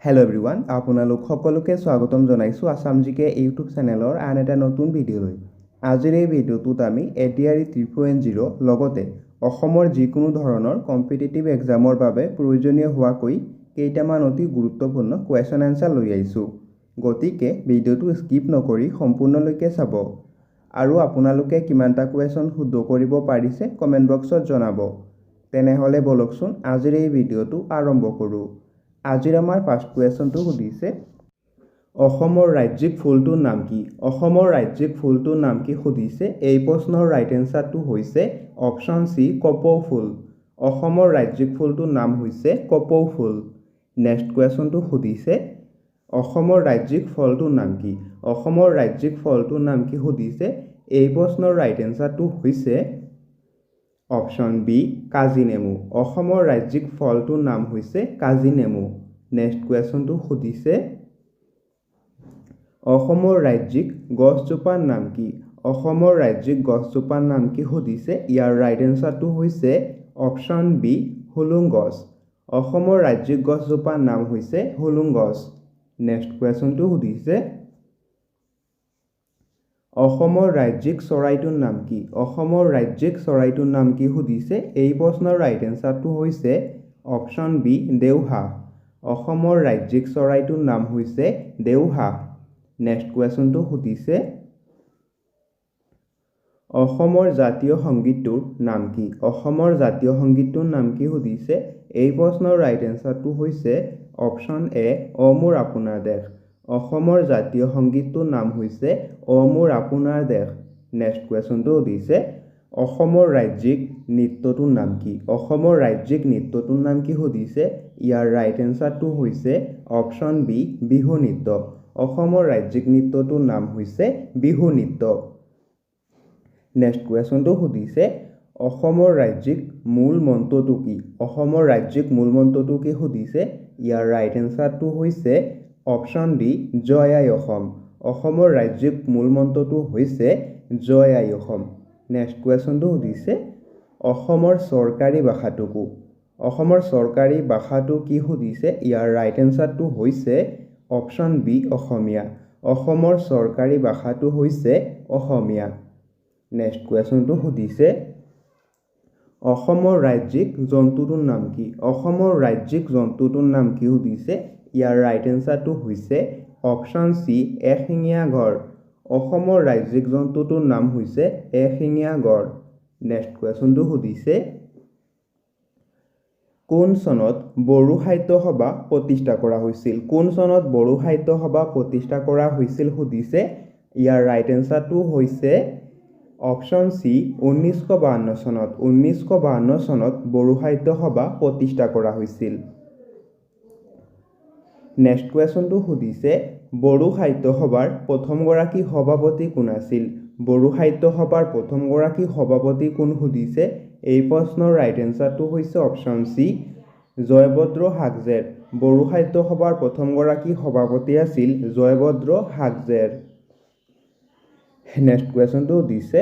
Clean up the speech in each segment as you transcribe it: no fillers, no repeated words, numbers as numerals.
Hello' everyone, আপোনালোক সকলোকে স্বাগতম জনাইছোঁ আছাম জিকে ইউটিউব চেনেলৰ আন এটা নতুন ভিডিঅ'লৈ। আজিৰ এই ভিডিঅ'টোত আমি ADRE 3.0 লগতে অসমৰ যিকোনো ধৰণৰ কম্পিটিটিভ এক্সামৰ বাবে প্ৰয়োজনীয় হোৱাকৈ কেইটামান অতি গুৰুত্বপূৰ্ণ কুৱেশ্যন এনচাৰ লৈ আহিছোঁ। গতিকে ভিডিঅ'টো স্কিপ নকৰি সম্পূৰ্ণলৈকে চাব আৰু আপোনালোকে কিমানটা কুৱেশ্যন শুদ্ধ কৰিব পাৰিছে কমেণ্ট বক্সত জনাব। তেনেহ'লে বলকচোন আজিৰ এই ভিডিঅ'টো আৰম্ভ কৰোঁ। আজিৰ আমাৰ ফাৰ্ষ্ট কুৱেশ্যনটো সুধিছে, অসমৰ ৰাজ্যিক ফুলটোৰ নাম কি? অসমৰ ৰাজ্যিক ফুলটোৰ নাম কি সুধিছে। এই প্ৰশ্নৰ ৰাইট এনচাৰটো হৈছে অপশ্যন চি, কপৌ ফুল। অসমৰ ৰাজ্যিক ফুলটোৰ নাম হৈছে কপৌ ফুল। নেক্সট কুৱেশ্যনটো সুধিছে, অসমৰ ৰাজ্যিক ফলটোৰ নাম কি? অসমৰ ৰাজ্যিক ফলটোৰ নাম কি সুধিছে। এই প্ৰশ্নৰ ৰাইট এনচাৰটো হৈছে অপশ্যন বি, কাজি নেমু। অসমৰ ৰাজ্যিক ফলটোৰ নাম হৈছে কাজি নেমু। নেক্সট কুৱেশ্যনটো সুধিছে, অসমৰ ৰাজ্যিক গছজোপাৰ নাম কি? অসমৰ ৰাজ্যিক গছজোপাৰ নাম কি সুধিছে। ইয়াৰ ৰাইট এনচাৰটো হৈছে অপশ্যন বি, হুলুং গছ। অসমৰ ৰাজ্যিক গছজোপাৰ নাম হৈছে হুলুং গছ। নেক্সট কুৱেশ্যনটো সুধিছে, অসমৰ ৰাজ্যিক চৰাইটোৰ নাম কি? অসমৰ ৰাজ্যিক চৰাইটোৰ নাম কি সুধিছে। এই প্ৰশ্নৰ ৰাইট এনচাৰটো হৈছে অপশ্যন বি, দেওহাঁহ। অসমৰ ৰাজ্যিক চৰাইটোৰ নাম হৈছে দেওহাঁহ। নেক্সট কুৱেশ্যনটো সুধিছে, অসমৰ জাতীয় সংগীতটোৰ নাম কি? অসমৰ জাতীয় সংগীতটোৰ নাম কি সুধিছে। এই প্ৰশ্নৰ ৰাইট এনচাৰটো হৈছে অপশ্যন এ, অ মোৰ আপোনাৰ দেশ। অসমৰ জাতীয় সংগীতটোৰ নাম হৈছে অ মোৰ আপোনাৰ দেশ। নেক্সট কুৱেশ্যনটো সুধিছে, অসমৰ ৰাজ্যিক নৃত্যটোৰ নাম কি? অসমৰ ৰাজ্যিক নৃত্যটোৰ নাম কি সুধিছে। ইয়াৰ ৰাইট এনচাৰটো হৈছে অপশ্যন বি, বিহু নৃত্য। অসমৰ ৰাজ্যিক নৃত্যটোৰ নাম হৈছে বিহু নৃত্য। নেক্সট কুৱেশ্যনটো সুধিছে, অসমৰ ৰাজ্যিক মূল মন্ত্ৰটো কি? অসমৰ ৰাজ্যিক মূল মন্ত্ৰটো কি সুধিছে। ইয়াৰ ৰাইট এনচাৰটো হৈছে অপশ্যন ডি, জয় আই অসম। অসমৰ ৰাজ্যিক মূল মন্ত্ৰটো হৈছে জয় আই অসম। নেক্সট কুৱেশ্যনটো সুধিছে, অসমৰ চৰকাৰী ভাষাটো কি? অসমৰ চৰকাৰী ভাষাটো কি সুধিছে। ইয়াৰ ৰাইট এনচাৰটো হৈছে অপশ্যন বি, অসমীয়া। অসমৰ চৰকাৰী ভাষাটো হৈছে অসমীয়া। নেক্সট কুৱেশ্যনটো সুধিছে, অসমৰ ৰাজ্যিক জন্তুটোৰ নাম কি? অসমৰ ৰাজ্যিক জন্তুটোৰ নাম কি সুধিছে। ইয়াৰ ৰাইট এনচাৰটো হৈছে অপশ্যন চি, এশিঙীয়া গড়। অসমৰ ৰাজ্যিক জন্তুটোৰ নাম হৈছে এশিঙীয়া গড়। নেক্সট কুৱেশ্যনটো সুধিছে, কোন চনত বড়ো সাহিত্য সভা প্ৰতিষ্ঠা কৰা হৈছিল? কোন চনত বড়ো সাহিত্য সভা প্ৰতিষ্ঠা কৰা হৈছিল সুধিছে। ইয়াৰ ৰাইট এনচাৰটো হৈছে অপশ্যন চি, 1952 চনত। 1952 চনত বড়ো সাহিত্য সভা প্ৰতিষ্ঠা কৰা হৈছিল। নেক্সট কুৱেশ্যনটো সুধিছে, বড়ো সাহিত্য সভাৰ প্ৰথমগৰাকী সভাপতি কোন আছিল? বড়ো সাহিত্য সভাৰ প্ৰথমগৰাকী সভাপতি কোন সুধিছে। এই প্ৰশ্নৰ ৰাইট এনচাৰটো হৈছে অপশ্যন চি, জয়ভদ্ৰ হাগজেৰ। বড়ো সাহিত্য সভাৰ প্ৰথমগৰাকী সভাপতি আছিল জয়ভদ্ৰ হাগজেৰ। নেক্সট কুৱেশ্যনটো সুধিছে,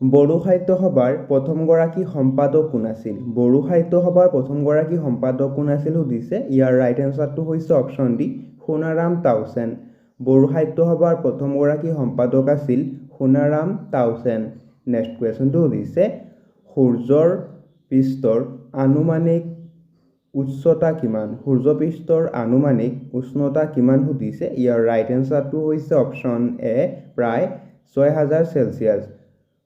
বড়ো সাহিত্য সভাৰ প্ৰথমগৰাকী সম্পাদক কোন আছিল? বড়ো সাহিত্য সভাৰ প্ৰথমগৰাকী সম্পাদক কোন আছিল সুধিছে। ইয়াৰ ৰাইট এনচাৰটো হৈছে অপশ্যন ডি, সোণাৰাম তাউচেন। বড়ো সাহিত্য সভাৰ প্ৰথমগৰাকী সম্পাদক আছিল সোণাৰাম তাউচেন। নেক্সট কুৱেশ্যনটো সুধিছে, সূৰ্যৰ পৃষ্ঠৰ আনুমানিক উচ্চতা কিমান? সূৰ্যপৃষ্ঠৰ আনুমানিক উষ্ণতা কিমান সুধিছে। ইয়াৰ ৰাইট এনচাৰটো হৈছে অপশ্যন এ, প্ৰায় 6000 চেলচিয়াছ।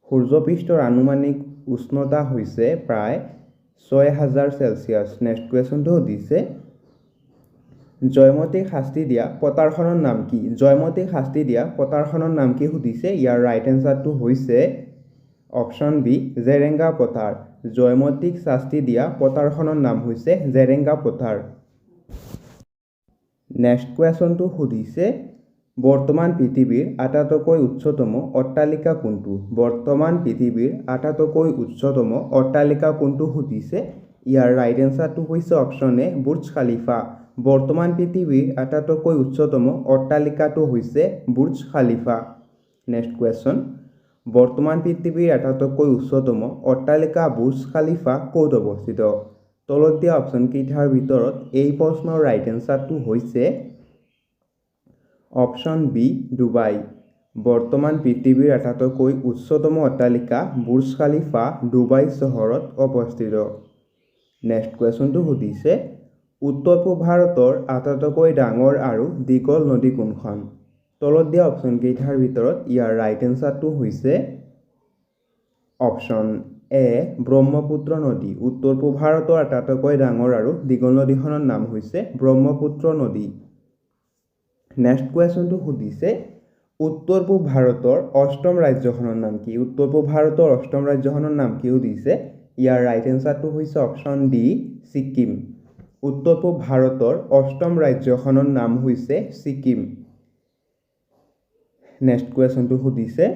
সূৰ্যপৃষ্ঠৰ আনুমানিক উষ্ণতা হৈছে প্ৰায় 6000 চেলচিয়াছ। নেক্সট কুৱেশ্যনটো সুধিছে, জয়মতীক শাস্তি দিয়া পথাৰখনৰ নাম কি? জয়মতীক শাস্তি দিয়া পথাৰখনৰ নাম কি সুধিছে। ইয়াৰ ৰাইট এনচাৰটো হৈছে অপশ্যন বি, জেৰেঙ্গা পথাৰ। জয়মতীক শাস্তি দিয়া পথাৰখনৰ নাম হৈছে জেৰেঙ্গা পথাৰ। নেক্সট কুৱেশ্যনটো সুধিছে, বৰ্তমান পৃথিৱীৰ আটাইতকৈ উচ্চতম অট্টালিকা কোনটো? বৰ্তমান পৃথিৱীৰ আটাইতকৈ উচ্চতম অট্টালিকা কোনটো সুধিছে। ইয়াৰ ৰাইট এনচাৰটো হৈছে অপশ্যন এ, বুৰ্জ খালিফা। বৰ্তমান পৃথিৱীৰ আটাইতকৈ উচ্চতম অট্টালিকাটো হৈছে বুৰ্জ খালিফা। নেক্সট কুৱেশ্যন, বৰ্তমান পৃথিৱীৰ আটাইতকৈ উচ্চতম অট্টালিকা বুৰ্জ খালিফা ক'ত অৱস্থিত? তলত দিয়া অপশ্যন কেইটাৰ ভিতৰত এই প্ৰশ্নৰ ৰাইট এনসাৰটো হৈছে অপশ্যন বি ডুবাই বৰ্তমান পৃথিৱীৰ আটাইতকৈ উচ্চতম অট্টালিকা বুৰ্জ খালিফা ডুবাই চহৰত অৱস্থিত নেক্সট কুৱেশ্যনটো সুধিছে উত্তৰ পূব ভাৰতৰ আটাইতকৈ ডাঙৰ আৰু দীঘল নদী কোনখন তলত দিয়া অপশ্যন কেইটাৰ ভিতৰত ইয়াৰ ৰাইট এনসাৰটো হৈছে অপশ্যন এ ব্ৰহ্মপুত্ৰ নদী উত্তৰ পূব ভাৰতৰ আটাইতকৈ ডাঙৰ আৰু দীঘল নদীখনৰ নাম হৈছে ব্ৰহ্মপুত্ৰ নদী নেক্সট কুৱেশ্যনটো সুধিছে উত্তৰ পূব ভাৰতৰ অষ্টম ৰাজ্যখনৰ নাম কি উত্তৰ পূব ভাৰতৰ অষ্টম ৰাজ্যখনৰ নাম কি সুধিছে ইয়াৰ ৰাইট এনসাৰটো হৈছে অপশ্যন ডি ছিকিম উত্তৰ পূব ভাৰতৰ অষ্টম ৰাজ্যখনৰ নাম হৈছে ছিকিম নেক্সট কুৱেশ্যনটো সুধিছে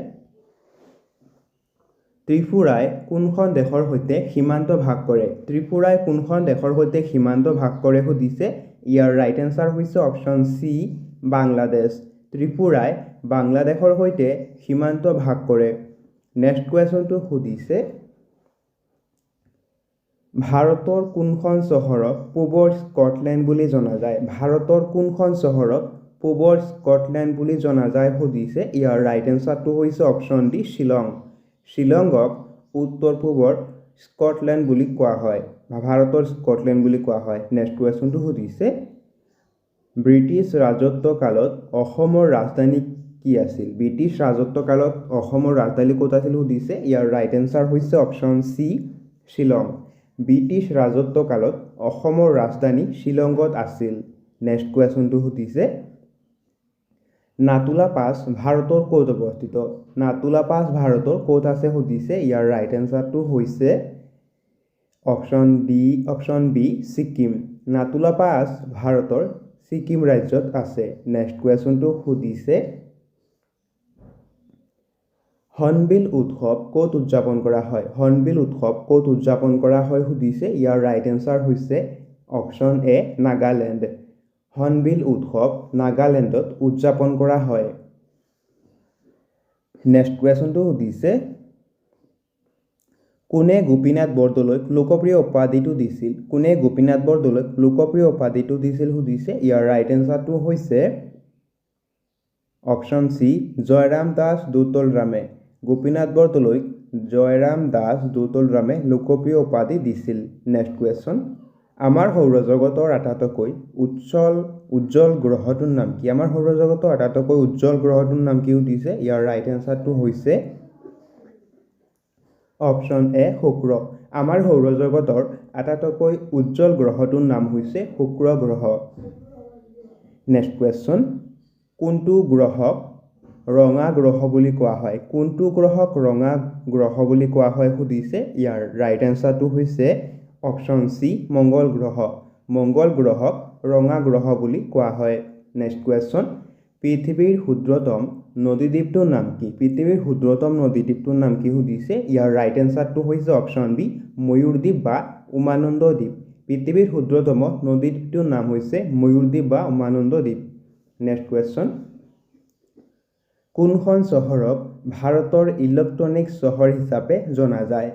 ত্ৰিপুৰাই কোনখন দেশৰ সৈতে সীমান্ত ভাগ কৰে ত্ৰিপুৰাই কোনখন দেশৰ সৈতে সীমান্ত ভাগ কৰে সুধিছে ইয়াৰ ৰাইট এনসাৰ হৈছে অপশ্যন চি বাংলাদেশ ত্ৰিপুৰাই বাংলাদেশৰ সৈতে সীমান্ত ভাগ কৰে নেক্সট কুৱেশ্যনটো সুধিছে ভাৰতৰ কোনখন চহৰক পূবৰ স্কটলেণ্ড বুলি জনা যায় ভাৰতৰ কোনখন চহৰক পূবৰ স্কটলেণ্ড বুলি জনা যায় সুধিছে ইয়াৰ ৰাইট এনসাৰটো হৈছে অপশ্যন ডি শ্বিলং শ্বিলঙক উত্তৰ পূবৰ স্কটলেণ্ড বুলি কোৱা হয় বা ভাৰতৰ স্কটলেণ্ড বুলি কোৱা হয় নেক্সট কুৱেশ্যনটো সুধিছে ব্ৰিটিছ ৰাজত্বকালত অসমৰ ৰাজধানী কি আছিল ব্ৰিটিছ ৰাজত্বকালত অসমৰ ৰাজধানী ক'ত আছিল সুধিছে ইয়াৰ ৰাইট এনসাৰ হৈছে অপশ্যন চি শ্বিলং ব্ৰিটিছ ৰাজত্বকালত অসমৰ ৰাজধানী শ্বিলঙত আছিল নেক্সট কুৱেশ্যনটো সুধিছে নাতুলা পাছ ভাৰতৰ ক'ত অৱস্থিত নাতুলা পাছ ভাৰতৰ ক'ত আছে সুধিছে ইয়াৰ ৰাইট এনসাৰটো হৈছে অপশ্যন বি ছিকিম নাতুলা পাছ ভাৰতৰ ছিকিম ৰাজ্যত আছে নেক্সট কুৱেশ্যনটো সুধিছে হৰ্ণবিল উৎসৱ ক'ত উদযাপন কৰা হয় হৰ্ণবিল উৎসৱ ক'ত উদযাপন কৰা হয় সুধিছে ইয়াৰ ৰাইট এনসাৰ হৈছে অপশ্যন এ নাগালেণ্ড হৰ্ণবিল উৎসৱ নাগালেণ্ডত উদযাপন কৰা হয় নেক্সট কুৱেশ্যনটো সুধিছে কোনে গোপীনাথ বৰদলৈক লোকপ্ৰিয় উপাধিটো দিছিল কোনে গোপীনাথ বৰদলৈক লোকপ্ৰিয় উপাধিটো দিছিল সুধিছে ইয়াৰ ৰাইট এনসাৰটো হৈছে অপশ্যন চি জয়ৰাম দাস দৌতলৰামে গোপীনাথ বৰদলৈক জয়ৰাম দাস দৌতলৰামে লোকপ্ৰিয় উপাধি দিছিল নেক্সট কুৱেশ্যন আমাৰ সৌৰজগতৰ আটাইতকৈ উজ্জ্বল গ্ৰহটোৰ নাম কি আমাৰ সৌৰজগতৰ আটাইতকৈ উজ্জ্বল গ্ৰহটোৰ নাম কি সুধিছে ইয়াৰ ৰাইট এনসাৰটো হৈছে অপশ্যন এ শুক্ৰ আমাৰ সৌৰজগতৰ আটাইতকৈ উজ্জ্বল গ্ৰহটোৰ নাম হৈছে শুক্ৰ গ্ৰহ নেক্সট কুৱেশ্যন কোনটো গ্ৰহক ৰঙা গ্ৰহ বুলি কোৱা হয় কোনটো গ্ৰহক ৰঙা গ্ৰহ বুলি কোৱা হয় সুধিছে ইয়াৰ ৰাইট এনসাৰটো হৈছে অপশ্যন চি মংগল গ্ৰহক ৰঙা গ্ৰহ বুলি কোৱা হয় নেক্সট কুৱেশ্যন পৃথিৱীৰ ক্ষুদ্ৰতম নদীদ্বীপটোৰ নাম কি পৃথিৱীৰ ক্ষুদ্ৰতম নদীদ্বীপটোৰ নাম কি সুধিছে ইয়াৰ ৰাইট এনসাৰটো হৈছে অপশ্যন বি ময়ূৰদ্বীপ বা উমানন্দ দ্বীপ পৃথিৱীৰ ক্ষুদ্ৰতম নদীদ্বীপটোৰ নাম হৈছে ময়ূৰদ্বীপ বা উমানন্দ দ্বীপ নেক্সট কুৱেশ্যন কোনখন চহৰক ভাৰতৰ ইলেক্ট্ৰনিক চহৰ হিচাপে জনা যায়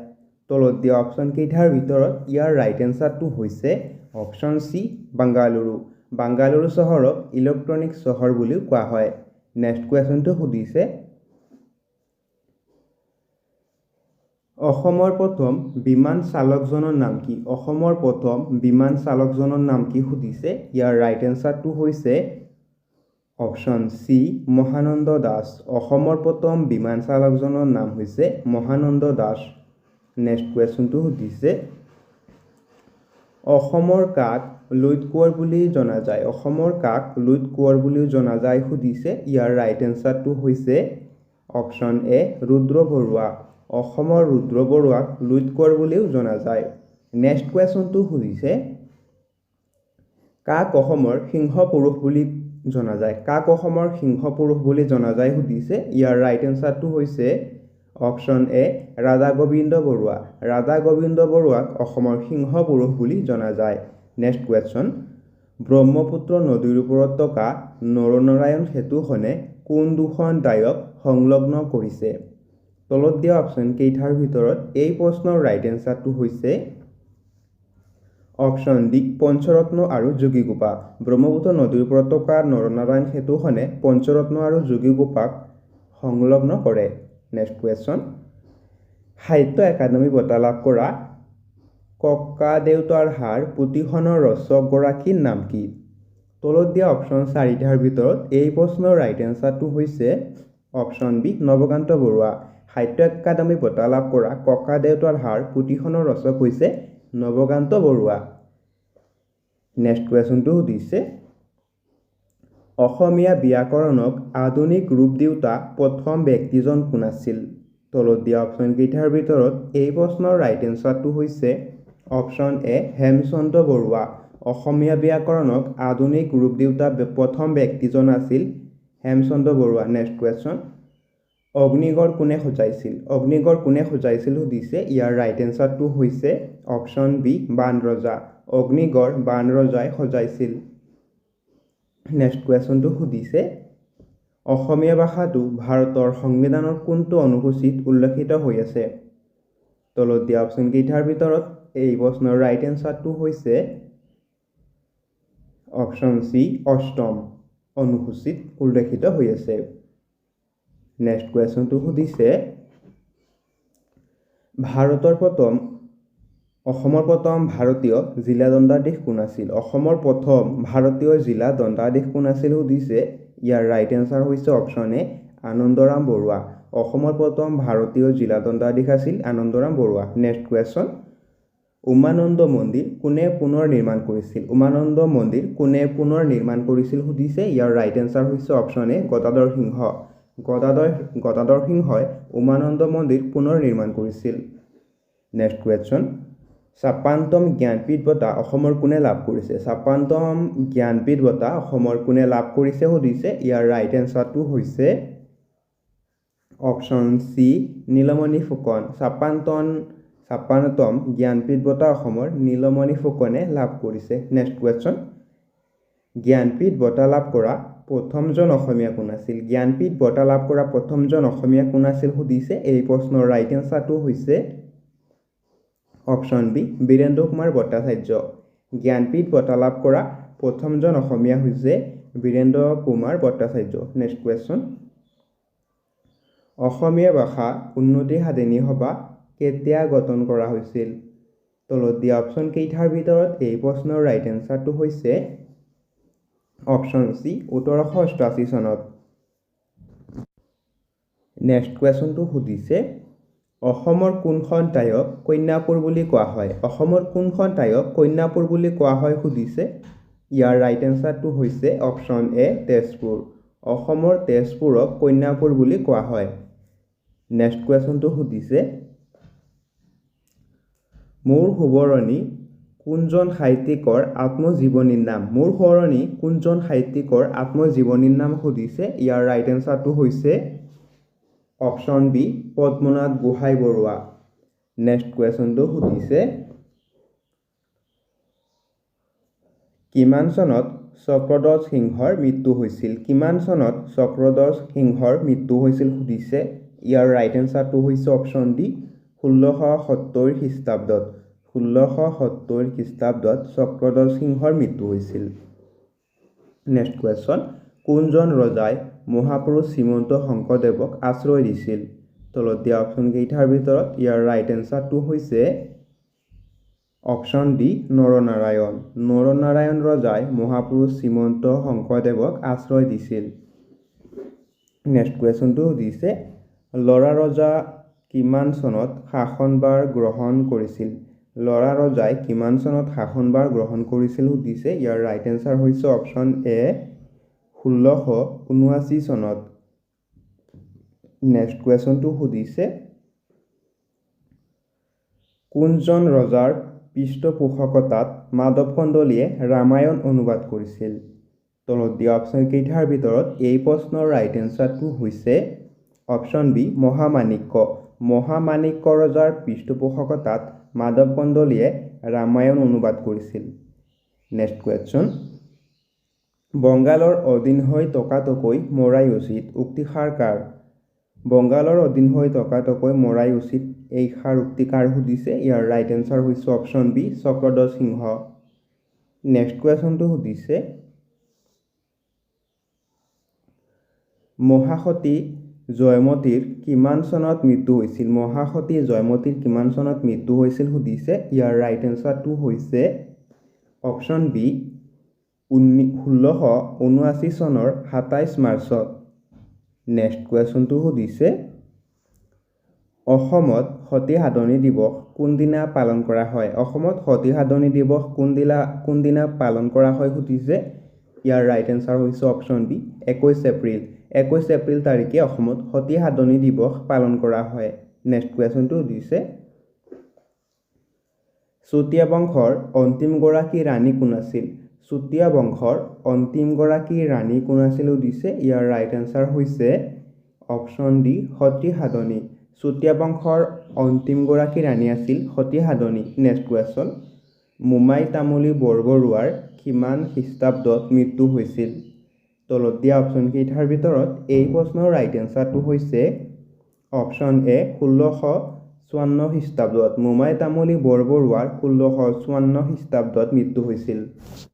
তলত দিয়া অপশ্যন কেইটাৰ ভিতৰত ইয়াৰ ৰাইট এনসাৰটো হৈছে অপশ্যন চি বাংগালুৰু চহৰক ইলেক্ট্ৰনিক চহৰ বুলিও কোৱা হয় নেক্সট কুৱেশ্যনটো সুধিছে অসমৰ প্ৰথম বিমান চালকজনৰ নাম কি অসমৰ প্ৰথম বিমান চালকজনৰ নাম কি সুধিছে ইয়াৰ ৰাইট এনসাৰটো হৈছে অপশ্যন চি মহানন্দ দাস অসমৰ প্ৰথম বিমান চালকজনৰ নাম হৈছে মহানন্দ দাস নেক্সট কুৱেশ্যনটো সুধিছে অসমৰ কাক লুইত কোঁৱৰ বুলি জনা যায় অসমৰ কাক লুইত কোঁৱৰ বুলিও জনা যায় সুধিছে ইয়াৰ ৰাইট এনসাৰটো হৈছে অপশ্যন এ ৰুদ্ৰ বৰুৱা অসমৰ ৰুদ্ৰ বৰুৱাক লুইত কোঁৱৰ বুলিও জনা যায় নেক্সট কুৱেশ্যনটো সুধিছে কাক অসমৰ সিংহ পুৰুষ বুলি জনা যায় কাক অসমৰ সিংহ পুৰুষ বুলি জনা যায় সুধিছে ইয়াৰ ৰাইট এনসাৰটো হৈছে অপশ্যন এ ৰাধা গোবিন্দ বৰুৱাক অসমৰ সিংহ পুৰুষ বুলি জনা যায় নেক্সট কুৱেশ্যন ব্ৰহ্মপুত্ৰ নদীৰ ওপৰত থকা নৰনাৰায়ণ সেতুখনে কোন দুখন দায়ক সংলগ্ন কৰিছে তলত দিয়া অপশ্যন কেইটাৰ ভিতৰত এই প্ৰশ্নৰ ৰাইট এনসাৰটো হৈছে অপশ্যন ডি পঞ্চৰত্ন আৰু যোগীঘোপা ব্ৰহ্মপুত্ৰ নদীৰ ওপৰত থকা নৰনাৰায়ণ সেতুখনে পঞ্চৰত্ন আৰু যোগীঘোপাক সংলগ্ন কৰে নেক্সট কুৱেশ্যন সাহিত্য একাডেমী বঁটা লাভ কৰা ককাদেউতাৰ হাড় পুথিখনৰ ৰচকগৰাকীৰ নাম কি তলত দিয়া অপশ্যন চাৰিটাৰ ভিতৰত এই প্ৰশ্নৰ ৰাইট এনচাৰটো হৈছে অপশ্যন বি নৱকান্ত বৰুৱা সাহিত্য একাডেমী বঁটা লাভ কৰা ককাদেউতাৰ হাড় পুথিখনৰ ৰচক হৈছে নৱকান্ত বৰুৱা নেক্সট কুৱেশ্যনটো সুধিছে অসমীয়া ব্যাকৰণক আধুনিক ৰূপ দিওঁতা প্ৰথম ব্যক্তিজন কোন আছিল তলত দিয়া অপশ্যন কেইটাৰ ভিতৰত এই প্ৰশ্নৰ ৰাইট এনচাৰটো হৈছে অপশ্যন এ হেমচন্দ্ৰ বৰুৱা অসমীয়া ব্যাকৰণক আধুনিক ৰূপ দিওঁতা প্ৰথম ব্যক্তিজন আছিল হেমচন্দ্ৰ বৰুৱা নেক্সট কুৱেশ্যন অগ্নিগড় কোনে সজাইছিল সুধিছে ইয়াৰ ৰাইট এনচাৰটো হৈছে অপশ্যন বি বাণ ৰজা অগ্নিগড় বাণ ৰজাই সজাইছিল নেক্সট কুৱেশ্যনটো সুধিছে অসমীয়া ভাষাটো ভাৰতৰ সংবিধানৰ কোনটো অনুসূচীত উল্লেখিত হৈ আছে তলত দিয়া অপশ্যন কেইটাৰ ভিতৰত এই প্ৰশ্নৰ ৰাইট এনচাৰটো হৈছে অপশ্যন চি অষ্টম অনুসূচীত উল্লেখিত হৈ আছে নেক্সট কুৱেশ্যনটো সুধিছে অসমৰ প্ৰথম ভাৰতীয় জিলা দণ্ডাধীশ কোন আছিল সুধিছে ইয়াৰ ৰাইট এনচাৰ হৈছে অপশ্যন এ আনন্দৰাম বৰুৱা অসমৰ প্ৰথম ভাৰতীয় জিলা দণ্ডাধীশ আছিল আনন্দৰাম বৰুৱা নেক্সট কুৱেশ্যন উমানন্দ মন্দিৰ কোনে পুনৰ নিৰ্মাণ কৰিছিল সুধিছে ইয়াৰ ৰাইট এনচাৰ হৈছে অপশ্যন এ গদাধৰ সিংহই উমানন্দ মন্দিৰ পুনৰ নিৰ্মাণ কৰিছিল নেক্সট কুৱেশ্যন ৫৬তম জ্ঞানপীঠ বঁটা অসমৰ কোনে লাভ কৰিছে সুধিছে ইয়াৰ ৰাইট এনচাৰটো হৈছে অপশ্যন চি নীলমণি ফুকন ৫৬তম জ্ঞানপীঠ বঁটা অসমৰ নীলমণি ফুকনে লাভ কৰিছে নেক্সট কুৱেশ্যন জ্ঞানপীঠ বঁটা লাভ কৰা প্ৰথমজন অসমীয়া কোন আছিল সুধিছে এই প্ৰশ্নৰ ৰাইট এনচাৰটো হৈছে অপশ্যন বি বীৰেন্দ্ৰ কুমাৰ ভট্টাচাৰ্য জ্ঞানপীঠ বঁটা লাভ কৰা প্ৰথমজন অসমীয়া হৈছে বীৰেন্দ্ৰ কুমাৰ ভট্টাচাৰ্য নেক্সট কুৱেশ্যন অসমীয়া ভাষা উন্নতি সাধনী সভা কেতিয়া গঠন কৰা হৈছিল তলত দিয়া অপশ্যন কেইটাৰ ভিতৰত এই প্ৰশ্নৰ ৰাইট এনচাৰটো হৈছে অপশ্যন চি ১৮৮৮ চনত নেক্সট কুৱেশ্যনটো সুধিছে অসমৰ কোনখন ঠাইক কন্যাপুৰ বুলি কোৱা হয় সুধিছে ইয়াৰ ৰাইট এনচাৰটো হৈছে অপশ্যন এ তেজপুৰ অসমৰ তেজপুৰক কন্যাপুৰ বুলি কোৱা হয় নেক্সট কুৱেশ্যনটো সুধিছে মোৰ সোঁৱৰণী কোনজন সাহিত্যিকৰ আত্মজীৱনীৰ নাম সুধিছে ইয়াৰ ৰাইট এনচাৰটো হৈছে option B Padmanath Gohain Baruah next কুৱেশ্যনটো সুধিছে কিমান চনত চক্ৰধ্বজ সিংহৰ মৃত্যু হৈছিল সুধিছে ইয়াৰ ৰাইট এনচাৰটো হৈছে অপশ্যন ডি ১৬৭০ খ্ৰীষ্টাব্দত চক্ৰধ্বজ সিংহৰ মৃত্যু হৈছিল নেক্সট কুৱেশ্যন কোনজন ৰজাই মহাপুৰুষ শ্ৰীমন্ত শংকৰদেৱক আশ্ৰয় দিছিল তলত দিয়া অপশ্যন কেইটাৰ ভিতৰত ইয়াৰ ৰাইট এনচাৰটো হৈছে অপশ্যন ডি নৰনাৰায়ণ ৰজাই মহাপুৰুষ শ্ৰীমন্ত শংকৰদেৱক আশ্ৰয় দিছিল নেক্সট কুৱেশ্যনটো সুধিছে লৰা ৰজা কিমান চনত শাসনভাৰ গ্ৰহণ কৰিছিল সুধিছে ইয়াৰ ৰাইট এনচাৰ হৈছে অপশ্যন এ ১৬৭৯ চনত নেক্সট কুৱেশ্যনটো সুধিছে কোনজন ৰজাৰ পৃষ্ঠপোষকতাত মাধৱ কন্দলীয়ে ৰামায়ণ অনুবাদ কৰিছিল তলত দিয়া অপশ্যন কেইটাৰ ভিতৰত এই প্ৰশ্নৰ ৰাইট এনচাৰটো হৈছে অপশ্যন বি মহামাণিক্য ৰজাৰ পৃষ্ঠপোষকতাত মাধৱ কন্দলীয়ে ৰামায়ণ অনুবাদ কৰিছিল নেক্সট কুৱেশ্যন বংগালৰ অধীন হৈ টকাটকৈ মৰাই উচিত উক্তিষাৰ কাৰ এই শাহৰুক্তি কাৰ সুধিছে ইয়াৰ ৰাইট এনচাৰ হৈছে অপশ্যন বি চক্ৰধ্বজ সিংহ নেক্সট কুৱেশ্যনটো সুধিছে মহাসতী জয়মতীৰ কিমান চনত মৃত্যু হৈছিল মহাসতী জয়মতীৰ কিমান চনত মৃত্যু হৈছিল সুধিছে ইয়াৰ ৰাইট এনচাৰটো হৈছে অপশ্যন বি 1679 চনৰ 27 মাৰ্চত নেক্সট কুৱেশ্যনটো সুধিছে অসমত সতী সাধনী দিৱস কোনদিনা পালন কৰা হয় অসমত সতী সাধনী দিৱস কোনদিনা পালন কৰা হয় সুধিছে ইয়াৰ ৰাইট এনচাৰ হৈছে অপশ্যন বি 21 এপ্ৰিল তাৰিখে অসমত সতী সাধনী দিৱস পালন কৰা হয় নেক্সট কুৱেশ্যনটো সুধিছে চুতীয়া বংশৰ অন্তিমগৰাকী ৰাণী কোন আছিল চুতীয়া বংশৰ অন্তিমগৰাকী ৰাণী কোন আছিল সুধিছে ইয়াৰ ৰাইট এনচাৰ হৈছে অপশ্যন ডি সতী সাধনী চুতীয়া বংশৰ অন্তিমগৰাকী ৰাণী আছিল সতী সাধনী নেক্সট কুৱেশ্যন মোমাই তামুলী বৰবৰুৱাৰ কিমান খ্ৰীষ্টাব্দত মৃত্যু হৈছিল তলত দিয়া অপশ্যনকেইটাৰ ভিতৰত এই প্ৰশ্নৰ ৰাইট এনচাৰটো হৈছে অপশ্যন এ 1654 খ্ৰীষ্টাব্দত মোমাই তামুলী বৰবৰুৱাৰ 1654 খ্ৰীষ্টাব্দত মৃত্যু হৈছিল